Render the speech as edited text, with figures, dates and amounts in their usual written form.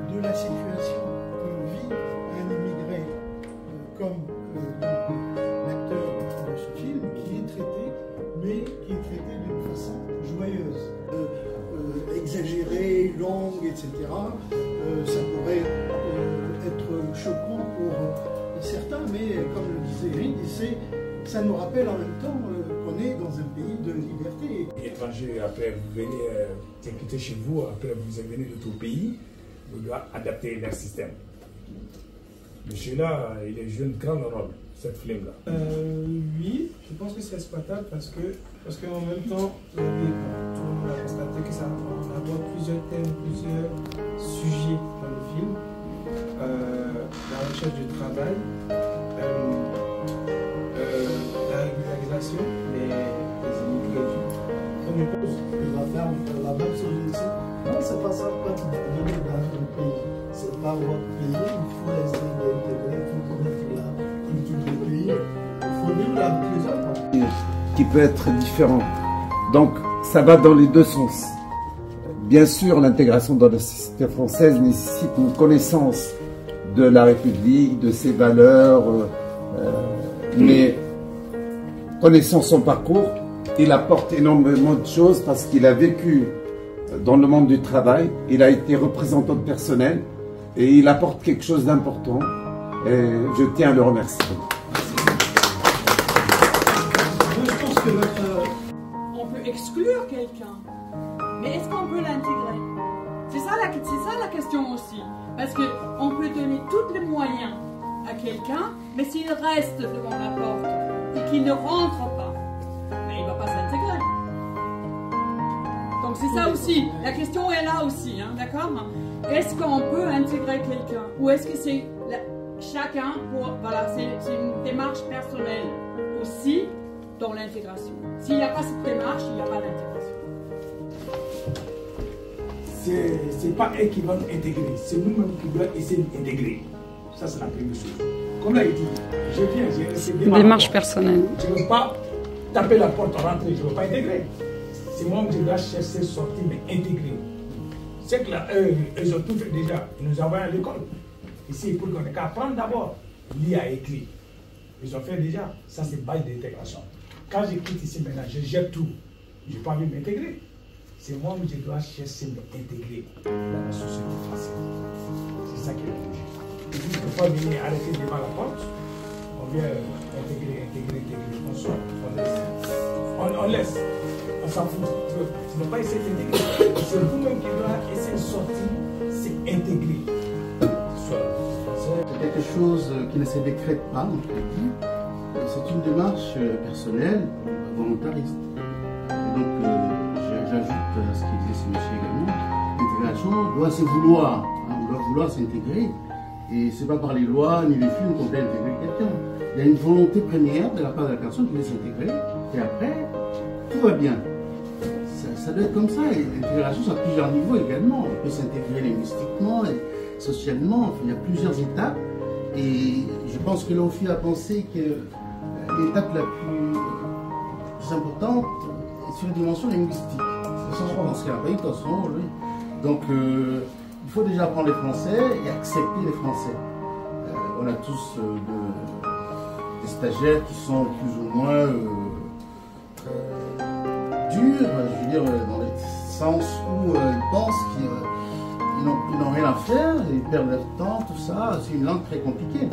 De la situation que vit un immigré comme l'acteur de ce film, qui est traité, mais qui est traité d'une façon joyeuse. Exagérée, longue, etc. Ça pourrait être choquant pour certains, mais comme le disait Eric, ça nous rappelle en même temps qu'on est dans un pays de liberté. Étranger, après vous venez t'inquiéter chez vous, après vous venez de tout pays, vous devez adapter leur système. Monsieur-là, il est joué un grand rôle, cette film-là. Oui, je pense que c'est exploitable parce qu'en même temps, tout le monde a constaté que ça aborde plusieurs thèmes, plusieurs sujets dans le film. La recherche du travail, la régularisation des immigrés. On pense qu'il va faire la même chose ici. Non, c'est pas ça quand tu venez dans un pays. C'est pas votre pays, il faut essayer d'intégrer, il faut connaître la culture du pays, il faut vivre avec les autres. Qui peut être différent. Donc, ça va dans les deux sens. Bien sûr, l'intégration dans la société française nécessite une connaissance de la République, de ses valeurs, mais connaissant son parcours, il apporte énormément de choses parce qu'il a vécu dans le monde du travail, il a été représentant de personnel et il apporte quelque chose d'important et je tiens à le remercier. On peut exclure quelqu'un, mais est-ce qu'on peut l'intégrer? C'est ça la question aussi. Parce qu'on peut donner tous les moyens à quelqu'un, mais s'il reste devant la porte et qu'il ne rentre pas, mais il ne va pas s'intégrer. Donc c'est ça aussi. La question est là aussi, hein, d'accord? Est-ce qu'on peut intégrer quelqu'un? Ou est-ce que c'est chacun pour... Voilà, c'est une démarche personnelle aussi dans l'intégration. S'il n'y a pas cette démarche, il n'y a pas d'intégration. C'est pas eux qui vont intégrer, c'est nous-mêmes qui devons essayer d'intégrer. Ça, c'est la première chose. Comme l'a dit, je viens, j'ai resté bien. Démarche personnelle. Je ne veux pas taper la porte, rentrer, je ne veux pas intégrer. C'est moi qui dois chercher, sortir, mais intégrer. C'est que là, ils ont tout fait déjà. Ils nous envoient à l'école. Ici, pour qu'on ait qu'à apprendre d'abord, lire et écrire. Ils ont fait déjà. Ça, c'est base d'intégration. Quand je quitte ici maintenant, je jette tout. Je n'ai pas envie de m'intégrer. C'est moi qui dois chercher de m'intégrer dans la société française. C'est ça qui est le but. Il ne faut pas venir arrêter devant la porte. On vient intégrer. On sort, on laisse. On s'en fout. Tu ne pas essayer d'intégrer. C'est vous-même qui doit essayer de sortir, c'est intégrer. C'est quelque chose qui ne se décrète pas, on peut dire. C'est une démarche personnelle, volontariste. Et donc, j'ajoute à ce qu'il disait ce monsieur également, l'intégration doit se vouloir. On doit vouloir s'intégrer. Et ce n'est pas par les lois ni les films qu'on peut intégrer quelqu'un. Il y a une volonté première de la part de la personne qui veut s'intégrer. Et après, tout va bien. Ça doit être comme ça. Et l'intégration, ça a plusieurs niveaux également. On peut s'intégrer linguistiquement et socialement. Enfin, il y a plusieurs étapes. Et je pense que l'OFI a pensé que l'étape la plus importante est sur la dimension linguistique. Je pense qu'il y a un pays de toute façon, oui. Donc, il faut déjà apprendre les Français et accepter les Français. On a tous des stagiaires qui sont plus ou moins durs, je veux dire, dans le sens où ils pensent qu'ils n'ont rien à faire, ils perdent leur temps, tout ça. C'est une langue très compliquée.